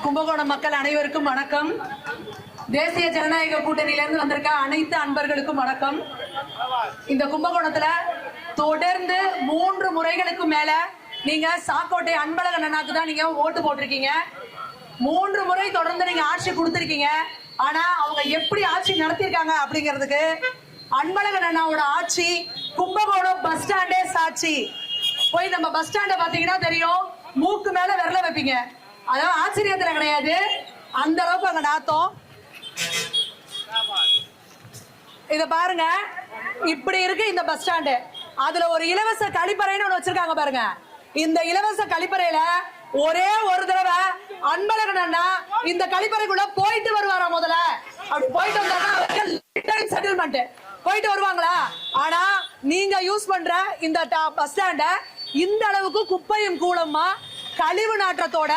கும்பகோணம் மக்கள் அனைவருக்கும் வணக்கம். தேசிய ஜனநாயக கூட்டணியிலிருந்து வந்திருக்க அனைத்து அன்பர்களுக்கும் வணக்கம். இந்த கும்பகோணத்துல தொடர்ந்து 3 முறைகளுக்கு மேல நீங்க சாக்கோட்டை அன்பழகன் அண்ணாக்கு தான் நீங்க ஓட்டு போட்டிருக்கீங்க. 3 முறை தொடர்ந்து நீங்க ஆட்சி கொடுத்திருக்கீங்க. ஆனா அவங்க எப்படி ஆட்சி நடத்திருக்காங்க அப்படிங்கிறதுக்கு அன்பழகன் அண்ணாவோட ஆட்சி கும்பகோணம் பஸ் ஸ்டாண்டே சாட்சி. போய் நம்ம பஸ் ஸ்டாண்ட பாத்தீங்கன்னா தெரியும், மூக்கு மேல விரல வைப்பீங்க. அதாவது ஆச்சரியத்துல கிடையாது, அந்த அளவுக்கு அங்க நாத்தம். இத பாருங்க, இப்படி இருக்கு இந்த பஸ் ஸ்டாண்டு. அதுல ஒரு இலவச கழிப்பறைன்னு ஒண்ணு வச்சிருக்காங்க பாருங்க. இந்த இலவச கழிப்பறையில ஒரே ஒரு தடவை அன்பழகன் அண்ணா இந்த கழிப்பறைக்குள்ள போயிட்டு வருவாரா? முதல்ல அப்படி போயிட்டு வந்தாருன்னா செட்டில்மெண்ட் போயிட்டு வருவாங்களா? ஆனா நீங்க யூஸ் பண்ற இந்த பஸ் ஸ்டாண்ட இந்த அளவுக்கு குப்பையும் கூலமா கழிவு நாற்றத்தோட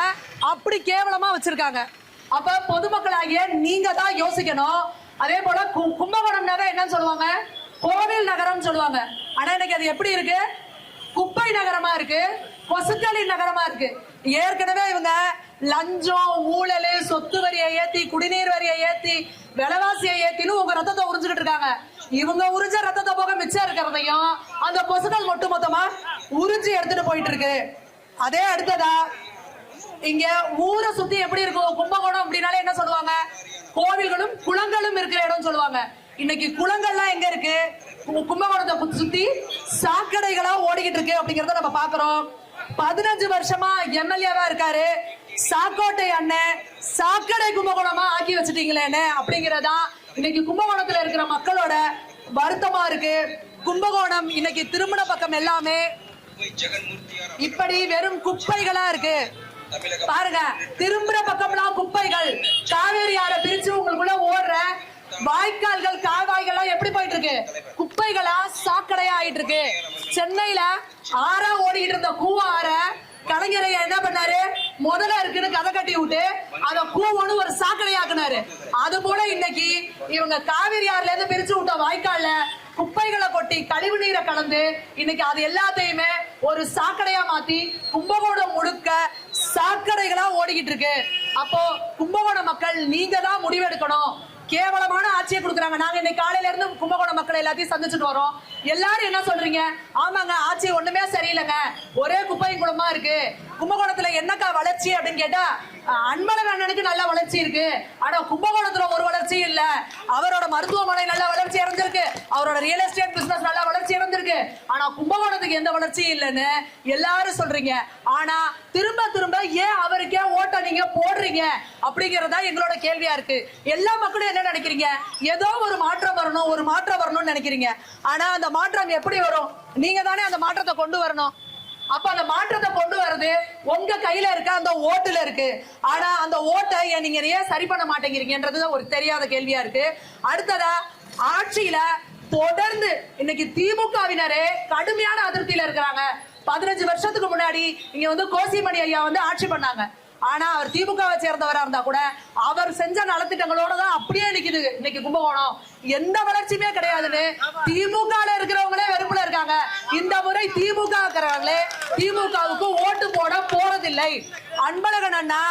அப்படி கேவலமா வச்சிருக்காங்க. அப்ப பொதுமக்களாகிய நீங்க தான் யோசிக்கணும். அதே போல கும்பகோணம் நகரம் என்னன்னு சொல்லுவாங்க? கோவில் நகரம் சொல்லுவாங்க. ஆனா இன்னைக்கு அது எப்படி இருக்கு? குப்பை நகரமா இருக்கு, கொசுக்களின் நகரமா இருக்கு. ஏற்கனவே இவங்க லஞ்சம், ஊழல், சொத்து வரியை ஏத்தி, குடிநீர் வரியை ஏத்தி, விலைவாசியை ஏத்தின்னு உங்க ரத்தத்தை உறிஞ்சுக்கிட்டு இருக்காங்க. இவங்க உறிஞ்ச ரத்தத்தை போக மிச்சம் இருக்கிறதையும் அந்த கொசுக்கள் ஒட்டு மொத்தமா உறிஞ்சி எடுத்துட்டு போயிட்டு இருக்கு. அதே அடுத்ததா இங்க ஊரை சுத்தி எப்படி இருக்கும்? கும்பகோணம் அப்படின்னாலே என்ன சொல்லுவாங்க? கோவில்களும் குளங்களும் இருக்கிற இடம் சொல்லுவாங்க. இன்னைக்கு குளங்கள்லாம் எங்க இருக்கு? கும்பகோணத்தை சுத்தி சாக்கடைகளா ஓடிக்கிட்டு இருக்கு அப்படிங்கறத நம்ம பாக்குறோம். 15 வருஷமா எம்எல்ஏவா இருக்காரு சாக்கோட்டை அண்ணன். சாக்கடை கும்பகோணமா ஆக்கி வச்சுட்டீங்களேன்னு அப்படிங்கறதா இன்னைக்கு கும்பகோணத்துல இருக்கிற மக்களோட வருத்தமா இருக்கு. கும்பகோணம் இன்னைக்கு திருமண பக்கம் எல்லாமே இப்படி வெறும் குப்பைகளா இருக்கு. பாருங்க, திரும்புற பக்கம்லாம் குப்பைகள். காவேரி ஆற பிரிச்சு உங்களுக்குள்ள ஓடுற வாய்க்கால்கள், கால்வாய்கள் எப்படி போயிட்டு இருக்கு? குப்பைகளா சாக்கடையா ஆயிட்டு இருக்கு. சென்னையில ஆறா ஓடிட்டு இருந்த கூவா ஆற கலைஞரை என்ன பண்ணாரு? முதல்ல இருக்குன்னு கதை கட்டி விட்டு அத கூவன்னு ஒரு சாக்கடையாக்குனாரு. அது போல இன்னைக்கு இவங்க காவிரி ஆறுல இருந்து பிரிச்சு விட்ட வாய்க்கால்ல குப்பைகளை கொட்டி கழிவு நீரை கலந்து இன்னைக்கு அது எல்லாத்தையுமே ஒரு சாக்கடையா மாத்தி கும்பகோணம் முழுக்க சாக்கடைகளா ஓடிக்கிட்டு இருக்கு. அப்போ கும்பகோணம் மக்கள் நீங்க தான் முடிவெடுக்கணும். கேவலமான ஆட்சியை கொடுக்குறாங்க. நாங்க இன்னைக்கு காலையில இருந்து கும்பகோணம் மக்கள் எல்லாத்தையும் சந்திச்சுட்டு வரோம். எல்லாரும் என்ன சொல்றீங்க? ஆமாங்க, ஆட்சி ஒண்ணுமே சரியில்லைங்க, ஒரே குப்பையும் குளமா இருக்கு. கும்பகோணத்துல என்னக்கா வளர்ச்சி அப்படின்னு கேட்டா, அன்பழகன் அண்ணனுக்கு நல்ல வளர்ச்சி இருக்கு, ஆனா கும்பகோணத்துல ஒரு வளர்ச்சி இல்ல. அவரோட மருத்துவமனை நல்ல வளர்ச்சி அடைஞ்சிருக்கு, அவரோட ரியல் எஸ்டேட் பிசினஸ் நல்ல வளர்ச்சி அடைஞ்சிருக்கு, ஆனா கும்பகோணத்துக்கு எந்த வளர்ச்சியும் இல்லைன்னு எல்லாரும் சொல்றீங்க. ஆனா திரும்ப திரும்ப ஏன் அவருக்கே ஓட்ட நீங்க போடுறீங்க அப்படிங்கறதா எங்களோட கேள்வியா இருக்கு. எல்லா மக்களும் என்ன நினைக்கிறீங்க? ஏதோ ஒரு மாற்றம் வரணும், ஒரு மாற்றம் வரணும்னு நினைக்கிறீங்க. ஆனா அந்த மாற்றம் எப்படி வரும்? நீங்க தானே அந்த மாற்றத்தை கொண்டு வரணும். அப்ப அந்த மாற்றத்தை கொண்டு வர்றது உங்க கையில இருக்க, அந்த ஓட்டுல இருக்கு. ஆனா அந்த ஓட்டை நீங்க ஏன் சரி பண்ண மாட்டேங்கிறீங்கன்றது ஒரு தெரியாத கேள்வியா இருக்கு. அடுத்ததா, ஆட்சியில தொடர்ந்து இன்னைக்கு திமுகவினரே கடுமையான அதிருப்தியில இருக்கிறாங்க. 15 வருஷத்துக்கு முன்னாடி இங்க வந்து கோசிமணி ஐயா வந்து ஆட்சி பண்ணாங்க. ஆனா அவர் திமுகவை சேர்ந்தவரா இருந்தா கூட அவர் செஞ்ச நலத்திட்டங்களோட தான் அப்படியே நிக்குது இன்னைக்கு கும்பகோணம். எந்த வளர்ச்சியுமே கிடையாதுன்னு திமுக இருக்கிறவங்களே வெறுப்புல இருக்காங்க. இந்த முறை திமுக இருக்கிறவங்களே திமுகவுக்கு ஓட்டு போட போறதில்லை. அன்பழகன் அண்ணா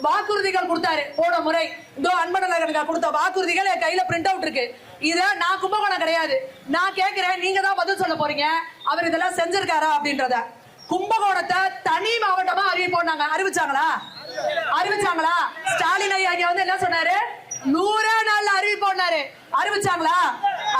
வாக்குறுதிகள் கொடுத்தாரு போன முறை. இதோ அன்பழகன் கொடுத்த வாக்குறுதிகள் என் கையில பிரிண்ட் அவுட் இருக்கு. இத நான் கும்பகோணம் கிடையாது, நான் கேட்கிறேன், நீங்க தான் பதில் சொல்ல போறீங்க. அவர் இதெல்லாம் செஞ்சிருக்காரா அப்படின்றத. கும்பகோணத்தை தனி மாவட்டமா அறிவிப்போம். அறிவிச்சாங்களா? அறிவிச்சாங்களா? ஸ்டாலின் ஐயா வந்து என்ன சொன்னாரு? 100 நாள்ல அறிவிப்போம்னாரு. அறிவிச்சாங்களா?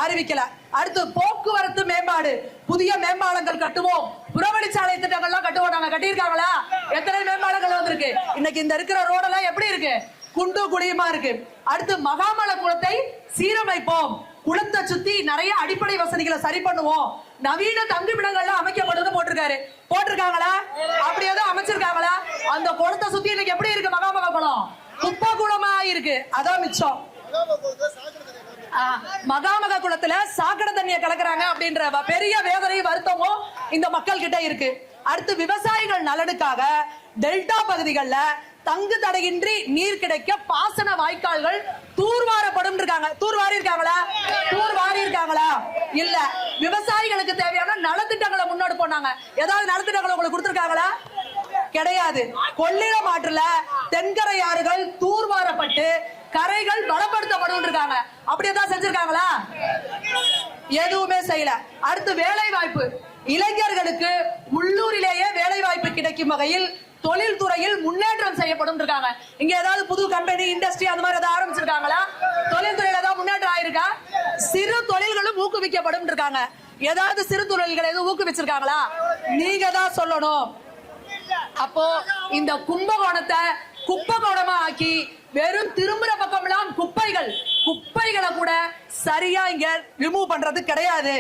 அறிவிக்கல. அடுத்து போக்குவரத்து மேம்பாடு, புதிய மேம்பாலங்கள் கட்டுவோம், புறவழிச்சாலை திட்டங்கள்லாம் கட்டுவோம். நாங்க கட்டியிருக்காங்களா? எத்தனை மேம்பாலங்கள் வந்திருக்கு? இன்னைக்கு இந்த இருக்கிற ரோடெல்லாம் எப்படி இருக்கு? குண்டு குழியுமா இருக்கு. அடுத்து மகாமல குளத்தை சீரமைப்போம், குளத்தை சுத்தி நிறைய அடிப்படை வசதிகளை சரி பண்ணுவோம், நவீன தங்குமிடங்கள்லாம் அமைக்கப்படுது போட்டிருக்காரு. போட்டிருக்காங்களா? அப்படி ஏதோ அமைச்சிருக்காங்களா? அந்த குளத்தை சுத்தி இன்னைக்கு எப்படி இருக்கு? மகாமக குளம் குப்பை குளமா இருக்கு. அதான் மிச்சம். மகாமக குளத்துல சாக்கடை தண்ணியை கலக்குறாங்க அப்படின்ற பெரிய வேதனை வருத்தமும் இந்த மக்கள் கிட்ட இருக்கு. அடுத்து விவசாயிகள் நலனுக்காக டெல்டா பகுதிகளில் தங்கு தடையின்றி நீர் கிடைக்க பாசன வாய்க்கால்கள் தூர்வாரப்படும் இருக்காங்க. தூர்வாரி இருக்காங்களா? தூர்வாரி இருக்காங்களா? இல்ல. விவசாயிகளுக்கு தேவையான நலத்திட்டங்களை முன்னெடுப்போம். நாங்க ஏதாவது நலத்திட்டங்களை உங்களுக்கு கொடுத்திருக்காங்களா? கிடையாது. கொள்ளிடம் ஆற்றுல தென்கரை ஆறுகள் தூர்வாரப்பட்டு கரைகள் பலப்படுத்தப்படும் இருக்காங்க. அப்படியேதான் செஞ்சிருக்காங்களா? எதுவுமே செய்யல. அடுத்து வேலை வாய்ப்பு, இளைஞர்களுக்கு உள்ளூரிலேயே வேலை வாய்ப்பு கிடைக்கும் வகையில் தொழில் துறையில் முன்னேற்றம் செய்யப்படும் இருக்காங்க. இங்க ஏதாவது புது கம்பெனி இண்டஸ்ட்ரி அந்த மாதிரி ஏதாவது ஆரம்பிச்சிருக்காங்களா? தொழில் துறையில ஏதாவது முன்னேற்றம் ஆயிருக்கா? சிறு தொழில்களும் ஊக்குவிக்கப்படும் இருக்காங்க. ஏதாவது சிறு தொழில்களை எதுவும் ஊக்குவிச்சிருக்காங்களா? நீங்க தான் சொல்லணும். அப்போ இந்த கும்பகோணத்தை குப்பகோணமா ஆக்கி வெறும் திரும்புற பக்கம்லாம் குப்பைகளை கூட சரியா இங்க ரிமூவ் பண்றது கிடையாது.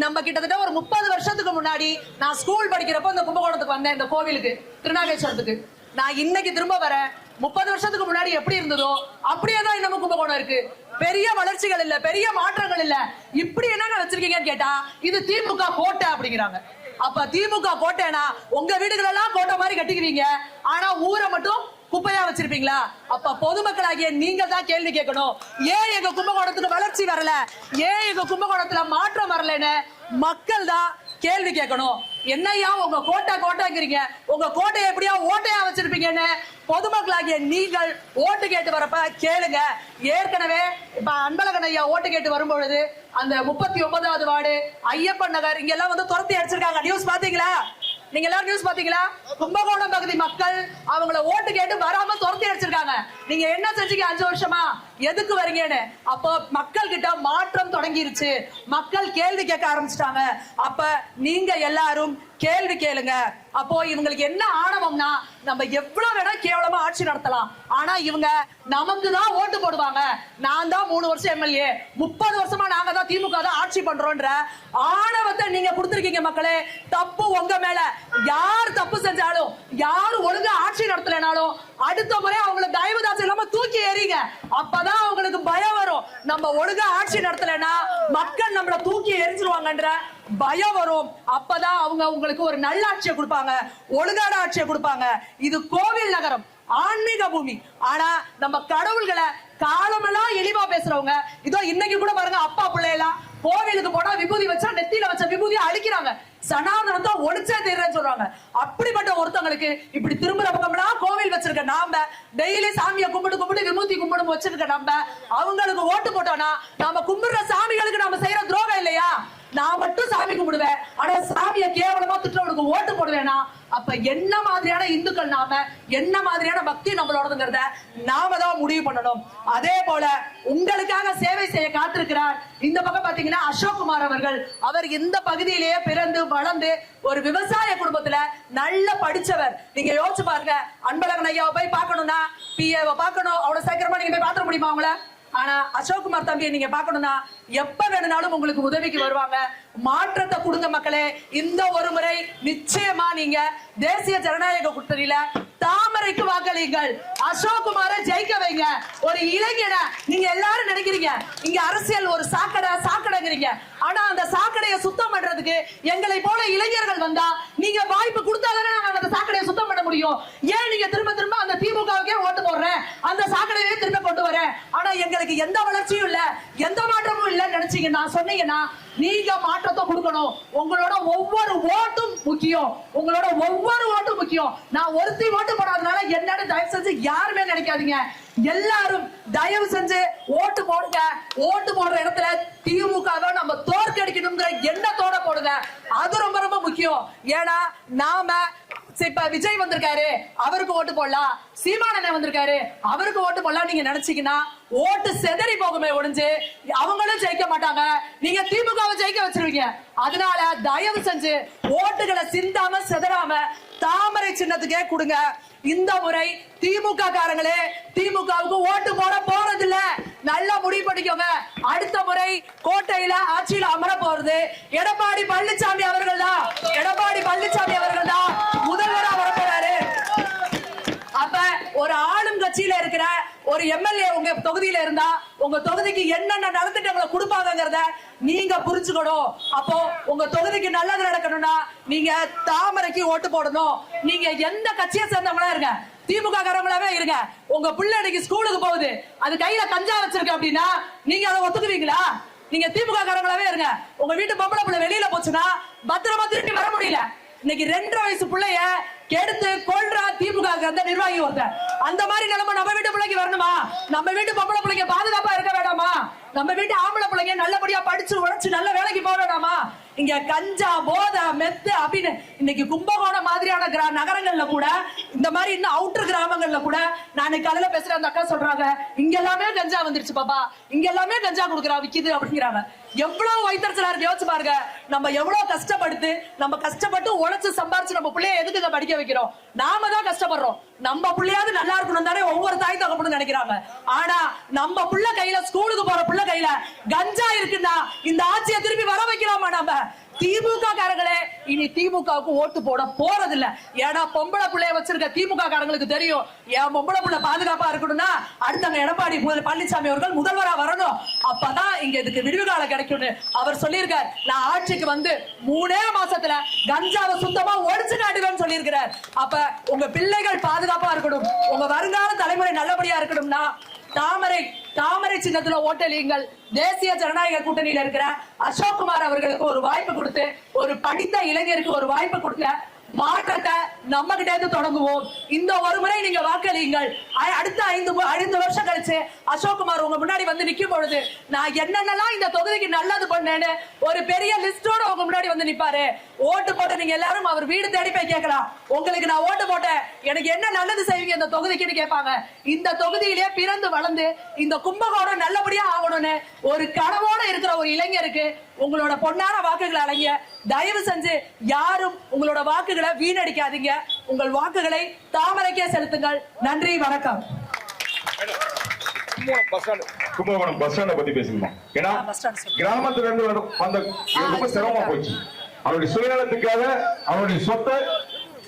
நம்ம கிட்டத்தட்ட ஒரு 30 வருஷத்துக்கு முன்னாடி நான் ஸ்கூல் படிக்கிறப்ப இந்த கும்பகோணத்துக்கு வந்தேன், இந்த கோவிலுக்கு, திருநாகேஸ்வரத்துக்கு. நான் இன்னைக்கு திரும்ப வரேன். 30 வருஷத்துக்கு முன்னாடி எப்படி இருந்ததோ அப்படியே தான் இன்னமும் கும்பகோணம் இருக்கு. பெரிய வளர்ச்சிகள் இல்ல, பெரிய மாற்றங்கள் இல்ல. இப்படி என்னங்க வச்சிருக்கீங்கன்னு கேட்டா இது திமுக கோட்டை அப்படிங்கிறாங்க. அப்ப திமுக கோட்டைனா உங்க வீடுகள் எல்லாம் கோட்டை மாதிரி கட்டிக்குவீங்க, ஆனா ஊரை மட்டும் குப்பையா வச்சிருப்பீங்களா? அப்ப பொதுமக்களாகிய நீங்க தான் கேள்வி கேட்கணும். ஏன் எங்க கும்பகோணத்துக்கு வளர்ச்சி வரல, ஏன் எங்க கும்பகோணத்துல மாற்றம் வரலன்னு மக்கள் தான் கேள்வி கேட்கணும். என்னையா உங்க கோட்டைங்கிறீங்க, உங்க கோட்டையை எப்படியா ஓட்டையா வச்சிருப்பீங்கன்னு பொதுமக்களாகிய நீங்கள் ஓட்டு கேட்டு வரப்ப கேளுங்க. ஏற்கனவே இப்ப அன்பழகன் ஐயா ஓட்டு கேட்டு வரும்பொழுது அந்த 39வது வார்டு ஐயப்பன் நகர் இங்க எல்லாம் வந்து துரத்தி அடிச்சிருக்காங்க. நியூஸ் பாத்தீங்களா? நீங்க எல்லாரும் நியூஸ் பாத்தீங்களா? கும்பகோணம் பகுதி மக்கள் அவங்கள ஓட்டு கேட்டு வராம துரத்தி அடிச்சிருக்காங்க. நீங்க என்ன செஞ்சீங்க 5 வருஷமா? எதுக்கு வரீங்கன்னு? அப்போ மக்கள் கிட்ட மாற்றம் தொடங்கிருச்சு. மக்கள் கேள்வி கேட்க ஆரம்பிச்சிட்டாங்க. அப்ப நீங்க எல்லாரும் கேள்வி கேளுங்க. அப்போ இவங்களுக்கு என்ன ஆணவம்னா, நம்ம எவ்வளவு வேணா கேவலமா ஆட்சி நடத்தலாம், ஆனா இவங்க நமக்கு தான் ஓட்டு போடுவாங்க. நான் தான் 3 வருஷம் எம்எல்ஏ, 30 வருஷமா நாங்க தான் திமுக தான் ஆட்சி பண்றோம்ன்ற ஆணவத்தை நீங்க கொடுத்திருக்கீங்க மக்களே. தப்பு உங்க மேல. யார் தப்பு செஞ்சாலும், யார் ஒழுங்கா ஆட்சி நடத்தலனாலும் அடுத்த முறை அவங்களை தயவுதாசம் இல்லாம தூக்கி எறிங்க. அப்பதான் அவங்களுக்கு பயம் வரும். நம்ம ஒழுங்கா ஆட்சி நடத்தலனா மக்கள் நம்மள தூக்கி எரிஞ்சிருவாங்கன்ற பயம் வரும். அப்பதான் அவங்க உங்களுக்கு ஒரு நல்ல ஆட்சியை கொடுப்பாங்க, ஒழுங்கான ஆட்சியை கொடுப்பாங்க. இது கோவில் நகரம், ஆன்மீக பூமி. ஆனா நம்ம கடவுள்களை காலமெல்லாம் இழிவா பேசுறவங்க இதோ இன்னைக்கு கூட பாருங்க, அப்பா பிள்ளையெல்லாம் கோவிலுக்கு போனா விபூதி வச்சா நெத்தியில வச்ச விபூதியை அழிக்கிறாங்க. சனாதனத்தை ஒழிச்சே தீர்றேன்னு சொல்றாங்க. அப்படிப்பட்ட ஒருத்தங்களுக்கு இப்படி திரும்புற பக்கம்லாம் கோவில் வச்சிருக்க நாம, டெய்லி சாமியை கும்பிட்டு விபூதி கும்பிடும் வச்சிருக்க நம்ம அவங்களுக்கு ஓட்டு போட்டோம்னா நாம கும்பிடுற சாமிகளுக்கு நாம செய்யற துரோகம் இல்லையா? நான் மட்டும் சாமி கும்பிடுவேன், ஆனா சாமியை கேவலமா திட்டவனுக்கு ஓட்டு போடுவேனா? அப்ப என்ன மாதிரியான இந்துக்கள் நாம, என்ன மாதிரியான பக்தி நம்மளோடதுங்கிறத நாம தான் முடிவு பண்ணணும். அதே போல உங்களுக்காக சேவை செய்ய காத்திருக்கிறார் இந்த பக்கம் பாத்தீங்கன்னா அசோக்குமார் அவர்கள். அவர் இந்த பகுதியிலேயே பிறந்து வளர்ந்து ஒரு விவசாய குடும்பத்துல நல்ல படிச்சவர். நீங்க யோசிச்சு பாருங்க, அன்பழகன் ஐயாவை போய் பார்க்கணும்னா பிஏவை பார்க்கணும், அவ்வளவு சீக்கிரமா நீங்க போய் பாத்திர முடியுமா அவங்கள? ஆனா அசோக்குமார் தம்பியை நீங்க பாக்கணும்னா எப்ப வேணும்னாலும் உங்களுக்கு உதவிக்கு வருவாங்க. மாற்றத்தை கொடுங்க மக்களே. இந்த ஒரு முறை நிச்சயமா நீங்க தேசிய ஜனநாயக கூட்டணியில தாமரைக்கு வாக்களிங்கள். அசோக்குமாரை ஜெயிக்க வைங்க. ஒரு இளைஞனை நீங்க எல்லாரும் நினைக்கிறீங்க இங்க அரசியல் ஒரு சாக்கடைங்கிறீங்க. ஆனா அந்த சாக்கடையை சுத்தம் பண்றதுக்கு எங்களை போல இளைஞர்கள் வந்தா நீங்க வாய்ப்பு கொடுத்தாதானே நாங்க அந்த சாக்கடையை சுத்தம் பண்ண முடியும். ஏன் நீங்க திரும்ப திரும்ப அந்த திமுகவுக்கே ஓட்டு போடுறேன், அந்த சாக்கடையே திரும்ப கொண்டு வரேன், ஆனா எங்களுக்கு எந்த வளர்ச்சியும் இல்ல, எந்த மாற்றமும் இல்லைன்னு நினைச்சீங்கன்னா சொன்னீங்கன்னா நீங்க மாற்றத்தை கொடுக்கணும். உங்களோட ஒவ்வொரு ஓட்டும் முக்கியம், உங்களோட ஒவ்வொரு ஓட்டும் முக்கியம். நான் ஒருத்தி ஓட்டு போடாதனால என்னன்னு தயவு செஞ்சு யாருமே நினைக்காதீங்க. எல்லாரும் தயவு செஞ்சு ஓட்டு போடுங்க. ஓட்டு போடுற இடத்துல திமுகவை நம்ம தோற்கடிக்கணுங்கிற எண்ணத்தோட போடுங்க. அது ரொம்ப ரொம்ப முக்கியம். ஏன்னா நாம இப்ப விஜய் வந்திருக்காரு, அவருக்கு ஓட்டு போடலாம், சீமானண்ணே வந்திருக்காரு, அவருக்கு ஓட்டு போடலாம் நீங்க நினைச்சீங்கன்னா ஓட்டு செதறி போகுமே ஒழிஞ்சு அவங்களும் ஜெயிக்க மாட்டாங்க. நீங்க திமுகவை ஜெயிக்க வச்சிருவீங்க. அதனால தயவு செஞ்சு ஓட்டுகளை சிந்தாம செதறாம தாமரை சின்னத்துக்கே கொடுங்க. இந்த முறை திமுக காரங்களே திமுகவுக்கு ஓட்டு போட போறதில்ல. நல்லா முடிவு பண்ணிக்கோங்க. அடுத்த முறை கோட்டையில ஆட்சியில் அமர போறது எடப்பாடி பழனிசாமி அவர்கள் தான். எடப்பாடி பழனிசாமி அவர்கள் தான் முதல்வரா வரப்போறாரு. அப்ப ஒரு ஆளும் கட்சியில இருக்கிற ஒரு எம்எல்ஏ உங்க தொகுதியில இருந்தா உங்க தொகுதிக்கு என்னென்ன நலத்திட்டங்களை கொடுப்பாங்கிறத நீங்க புரிஞ்சுக்கணும். அப்போ உங்க தொகுதிக்கு நல்லது நடக்கணும்னா நீங்க தாமரைக்கு ஓட்டு போடணும். நீங்க எந்த கட்சியை சேர்ந்தவங்களா இருங்க, திமுக காரங்களாவே இருங்க. உங்க பிள்ளை இன்னைக்கு ஸ்கூலுக்கு போகுது, அது கையில கஞ்சா வச்சிருக்கு அப்படின்னா நீங்க அதை ஒத்துக்குவீங்களா? நீங்க திமுக காரங்களாவே இருங்க. உங்க வீட்டு பொம்பளை பிள்ளை வெளியில போச்சுன்னா பத்திரமா திருப்பி வர முடியல. இன்னைக்கு 2.5 வயசு பிள்ளைய கெடுத்து கொல்றா திமுக அந்த நிர்வாகி ஒருத்தர். அந்த மாதிரி நிலைமை நம்ம வீட்டு பிள்ளைக்கு வரணுமா? நம்ம வீட்டு பொம்பளை பிள்ளைங்க பாதுகாப்பா இருக்க வேண்டாமா? நம்ம வீட்டு ஆம்பளை பிள்ளைங்க நல்லபடியா படிச்சு உழைச்சு நல்ல வேலைக்கு போக வேண்டாமா? இங்க கஞ்சா போதை மெத்து அப்படின்னு இன்னைக்கு கும்பகோணம் மாதிரியான நகரங்கள்ல கூட இந்த மாதிரி இன்னும் அவுட்டர் கிராமங்கள்ல கூட நான் காலையில பேசுற அந்த அக்கா சொல்றாங்க, இங்க எல்லாமே கஞ்சா வந்துருச்சு பாப்பா, இங்க எல்லாமே கஞ்சா குடுக்குறா விக்குது அப்படிங்கிறாங்க. எவ்வளவு வைத்தறிச்சலா இருக்கு யோசிச்சு பாருங்க. நம்ம எவ்வளவு கஷ்டப்படுத்து, நம்ம கஷ்டப்பட்டு உழைச்சு சம்பாரிச்சு நம்ம பிள்ளைய எதுக்கு படிக்க வைக்கிறோம்? நாம தான் கஷ்டப்படுறோம். நம்ம பிள்ளையாவது நல்லா இருக்கணும் தானே ஒவ்வொரு தாய் தகப்பனும் நினைக்கிறாங்க. ஆனா நம்ம புள்ள கையில, ஸ்கூலுக்கு போற புள்ள கையில கஞ்சா இருக்குன்னா இந்த ஆட்சியை திருப்பி வர வைக்கலாமா? நம்ம திமுக காரங்களே இனி திமுகவுக்கு ஓட்டு போட போறதில்ல. ஏன்னா பொம்பளை பிள்ளைய வச்சிருக்க திமுக காரங்களுக்கு தெரியும், என் பொம்பளை பிள்ளை பாதுகாப்பா இருக்கணும்னா அடுத்தவங்க எடப்பாடி பழனிசாமி அவர்கள் முதல்வரா வரணும், அப்பதான் இங்க இதுக்கு விடுவு காலம் கிடைக்கும் அவர் சொல்லியிருக்கார். நான் ஆட்சிக்கு வந்து 3 மாசத்துல கஞ்சாவை சுத்தமா ஒழிச்சு காட்டுவேன்னு சொல்லியிருக்கிறார். அப்ப உங்க பிள்ளைகள் பாதுகாப்பா இருக்கணும், உங்க வருங்கால தலைமுறை நல்லபடியா இருக்கணும்னா தாமரை சின்னத்துல ஓட்டலியுங்கள். தேசிய ஜனநாயக கூட்டணியில இருக்கிற அசோக்குமார் அவர்களுக்கு ஒரு வாய்ப்பு கொடுத்து, ஒரு படித்த இளைஞருக்கு ஒரு வாய்ப்பு கொடுங்க. மாற்றத்தை நம்ம கிட்ட இருந்து தொடங்குவோம். இந்த ஒரு முறை நீங்க வாக்களியுங்கள். அடுத்த 5 வருஷம் கழிச்சு அசோக்குமார் உங்க முன்னாடி வந்து நிக்கும் பொழுது நான் என்னென்னலாம் இந்த தொகுதிக்கு நல்லது பண்ணேன்னு ஒரு பெரிய லிஸ்டோட உங்க முன்னாடி வந்து நிப்பாரு. ஓட்டு போட்டு நீங்க எல்லாரும் அவர் வீடு தேடி போய் கேட்கலாம், உங்களுக்கு நான் ஓட்டு போட்டேன், எனக்கு என்ன நல்லது செய்வீங்க இந்த தொகுதிக்குன்னு கேட்பாங்க. இந்த தொகுதியிலே பிறந்து வளர்ந்து இந்த கும்பகோணம் நல்லபடியா ஆகணும்னு ஒரு கனவோட இருக்கிற ஒரு இளைஞருக்கு உங்களோட பொன்னான வாக்குகளை அடங்கிய தயவு செஞ்சு யாரும் உங்களோட வாக்குகளை வீணடிக்காதீங்க. உங்கள் வாக்குகளை தாமரைக்கே செலுத்துங்கள். நன்றி, வணக்கம். கும்பகோணம் பஸ் ஸ்டாண்ட பத்தி பேசணுமா? ஏன்னா கிராமத்துல இருந்து வந்த ரொம்ப சிரமமா போச்சு. அவருடைய சுயநலத்துக்காக அவருடைய சொத்தை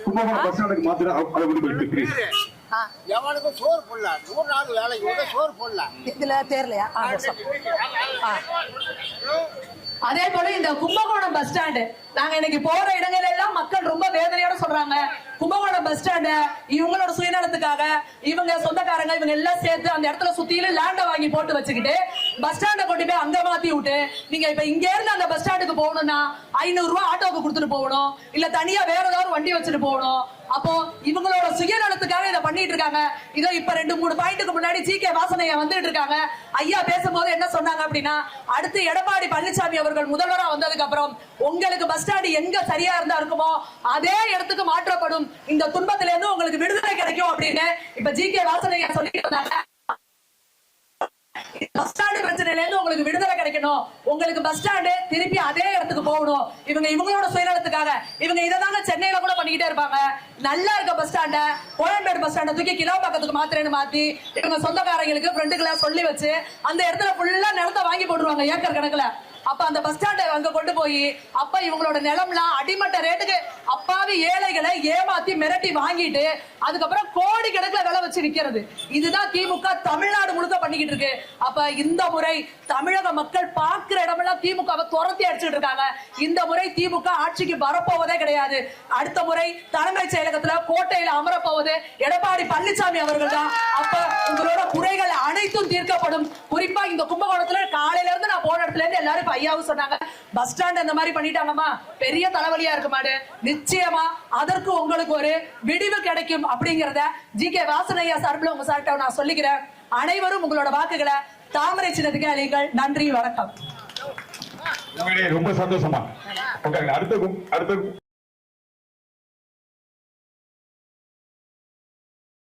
கும்பகோணம் பஸ் ஸ்டாண்டுக்கு மாத்திர அதை விட்டு எவனுக்கு சோறு போடல, 100 நாள் வேலைக்கு சோறு போடல. இதுல தேர்லையா? அதே போல இந்த கும்பகோணம் பஸ் ஸ்டாண்டு நாங்க இன்னைக்கு போற இடங்கள் எல்லாம் மக்கள் ரொம்ப வேதனையோட சொல்றாங்க, கும்பகோணம் பஸ் ஸ்டாண்ட் இவங்களோட சுயநலத்துக்காக இவங்க சொந்தக்காரங்க இவங்க எல்லாம் சேர்த்து அந்த இடத்துல சுத்தியில லேண்ட வாங்கி போட்டு வச்சுக்கிட்டு பஸ் ஸ்டாண்ட கொண்டு போய் அங்க மாத்தி விட்டு நீங்க இப்ப இங்க இருந்து அந்த பஸ் ஸ்டாண்டுக்கு போகணும்னா 500 ரூபாய் ஆட்டோக்கு கொடுத்துட்டு போகணும், இல்ல தனியா வேற ஏதாவது வண்டி வச்சுட்டு போகணும். அப்போ இவங்களோட சுயநலத்துக்காக இதை பண்ணிட்டு இருக்காங்க. இதோ இப்ப 2-3 பாயிண்ட்டுக்கு முன்னாடி ஜி.கே. வாசனையா வந்துட்டு இருக்காங்க. ஐயா பேசும்போது என்ன சொன்னாங்க அப்படின்னா, அடுத்து எடப்பாடி பழனிசாமி அவர்கள் முதல்வரா வந்ததுக்கு அப்புறம் உங்களுக்கு பஸ் ஸ்டாண்ட் எங்க சரியா இருந்தா இருக்குமோ அதே இடத்துக்கு மாற்றப்படும், இந்த துன்பத்தில இருந்து உங்களுக்கு விடுதலை கிடைக்கும் அப்படின்னு இப்ப ஜி.கே. வாசனையா சொல்லிட்டு இருந்தாங்க. பஸ் ஸ்டாண்ட் பிரச்சனையில இருந்து உங்களுக்கு விடுதலை கிடைக்கணும், உங்களுக்கு பஸ் ஸ்டாண்டு திருப்பி அதே இடத்துக்கு போகணும். இவங்களோட சுயநலத்துக்காக இவங்க இதைதாங்க சென்னையில கூட பண்ணிக்கிட்டே இருப்பாங்க. நல்லா இருக்க பஸ் ஸ்டாண்ட கோயம்பேடு பஸ் ஸ்டாண்ட தூக்கி கிலோபாக்கத்துக்கு மாத்திரன்னு மாத்தி இவங்க சொந்தக்காரங்களுக்கு ஃப்ரெண்டுகளை சொல்லி வச்சு அந்த இடத்துல ஃபுல்லா நிலத்தை வாங்கி போட்டுருவாங்க ஏக்கர் கணக்குல. அப்ப அந்த பஸ் ஸ்டாண்டை அங்க கொண்டு போய் அப்ப இவங்களோட நிலம்லாம் அடிமட்ட ரேட்டுக்கு அப்பாவி ஏழைகளை ஏமாத்தி மிரட்டி வாங்கிட்டு அதுக்கப்புறம் கோடி கணக்குல விலை வச்சு விற்கிறது. இதுதான் திமுக தமிழ்நாடு முழுக்க பண்ணிக்கிட்டு இருக்கு. அப்ப இந்த முறை தமிழக மக்கள் பார்க்கிற இடமெல்லாம் திமுகவை துரத்தி அடிச்சுட்டு இருக்காங்க. இந்த முறை திமுக ஆட்சிக்கு வரப்போவதே கிடையாது. அடுத்த முறை தலைமைச் செயலகத்துல கோட்டையில அமரப்போவது எடப்பாடி பழனிசாமி அவர்கள் தான். அப்ப உங்களோட குறைகள் அனைத்தும் தீர்க்கப்படும். குறிப்பா இந்த கும்பகோணத்துல காலையில இருந்து நான் போன இடத்துல இருந்து எல்லாரும் ஐயாவும் சொன்னாங்க, பஸ் ஸ்டாண்ட் அந்த மாதிரி பண்ணிட்டாங்கம்மா, பெரிய தலைவலியா இருக்கு மாடு. நிச்சயமா அதற்கு உங்களுக்கு ஒரு விடிவு கிடைக்கும் அப்படிங்கறத ஜி.கே. வாசனையா சார்பில் உங்க சார்ட்ட நான் சொல்லிக்கிறேன். அனைவரும் உங்களோட வாக்குகளை தாமரை சின்னத்துக்கு அளியுங்கள். நன்றி, வணக்கம். ரொம்ப சந்தோஷமா. அடுத்த